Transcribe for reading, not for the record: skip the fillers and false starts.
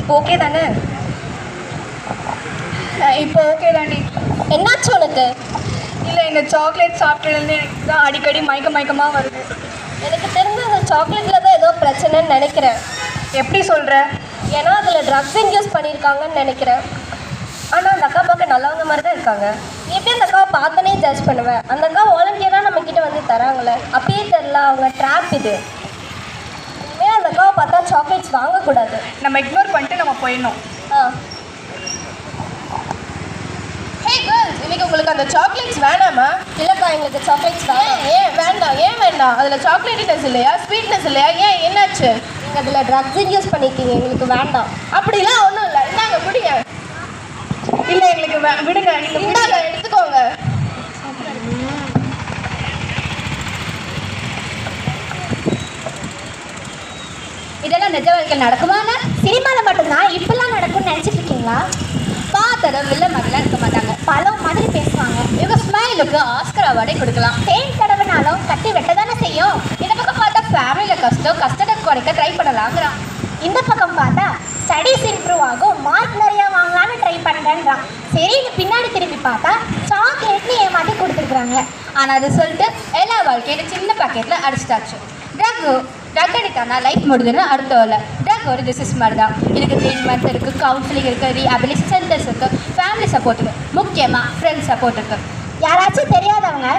இப்போ ஓகே தானே? இப்போ ஓகே தாண்டி. என்னாச்சு உனக்கு? இல்லை, இந்த சாக்லேட் சாப்பிட்டதுலேருந்து எனக்கு தான் அடிக்கடி மயக்கமாக வருது. எனக்கு தெரிஞ்ச அந்த சாக்லேட்டில் தான் ஏதோ பிரச்சனைன்னு நினைக்கிறேன். எப்படி சொல்கிற? ஏன்னா அதில் ட்ரக்ஸ் இன்யூஸ் பண்ணியிருக்காங்கன்னு நினைக்கிறேன். ஆனால் அந்த அக்கா பார்க்க நல்லவங்க மாதிரி தான் இருக்காங்க. நீ எப்படி அந்த அக்காவை பார்த்தனே ஜட்ஜ் பண்ணுவேன்? அந்த அக்கா வாலண்டியராக நம்மக்கிட்ட வந்து தராங்களே, அப்பயே தெரில அவங்க ட்ராப் இது. இனிமேல் அந்த அக்காவை பார்த்தா சாக்லேட்ஸ் வாங்கக்கூடாது. நம்ம இக்னோர் பண்ணிட்டு நம்ம போயிடணும். ஹே கேர்ள்ஸ், இன்னைக்கு உங்களுக்கு அந்த சாக்லேட்ஸ் வேணாமா? இல்லைக்கா, எங்களுக்கு சாக்லேட்ஸ் வேணாம். ஏன் வேண்டாம்? அதில் சாக்லேட்னஸ் இல்லையா, ஸ்வீட்னஸ் இல்லையா? ஏன், என்னாச்சு? நீங்கள் அதில் ட்ரக்ஸ் இன்யூஸ் பண்ணியிருக்கீங்க, எங்களுக்கு வேண்டாம். அப்படிலாம் ஒன்றும் இல்லை. இந்தாங்க, பிடிங்க. இல்லை, எங்களுக்கு விடுங்க. நீங்கள் இந்தாங்க, எடுத்துக்கோங்க. இதெல்லாம் நிஜ வாழ்க்கையில் நடக்குமாண்ணா? சினிமாவில் மட்டும்தான் இப்பெல்லாம் நடக்கும்னு நினச்சிட்டு இருக்கீங்களா? பார்த்தத வில்ல மாதிரிலாம் இருக்க மாட்டாங்க, பழம் மாதிரி பேசுவாங்க. இவங்க ஸ்மைலுக்கு ஆஸ்கர் அவார்டே கொடுக்கலாம். தேன் தடவைனாலும் கட்டி வெட்ட தானே செய்யும். இந்த பக்கம் பார்த்தா ஃபேமிலியில் கஷ்டத்தை குறைக்க ட்ரை பண்ணலாங்கிறான். இந்த பக்கம் பார்த்தா ஸ்டடீஸ் இம்ப்ரூவ் ஆகும், மார்க் நிறையா வாங்கலான்னு ட்ரை பண்ணுறேன்றான். சரி, பின்னாடி திரும்பி பார்த்தா சாக்லேட்னு ஏமாற்றி கொடுத்துருக்குறாங்க. ஆனால் ரிசல்ட்டு எல்லா வாழ்க்கையும் சின்ன பாக்கெட்டில் அடிச்சிட்டாச்சு. ட்ரக் அடிக்டானா லைஃப் முடிஞ்சுன்னு அடுத்த இல்லை. ட்ரக் ஒரு டிசீஸ் மாதிரி தான். இதுக்கு ட்ரீட்மெண்ட் இருக்குது, கவுன்சிலிங் இருக்குது, ரீஹாபிலிட்டேஷன் சென்டர்ஸ் இருக்குது, ஃபேமிலி சப்போர்ட் இருக்குது, முக்கியமாக ஃப்ரெண்ட்ஸ் சப்போர்ட் இருக்குது. யாராச்சும் தெரியாதவங்க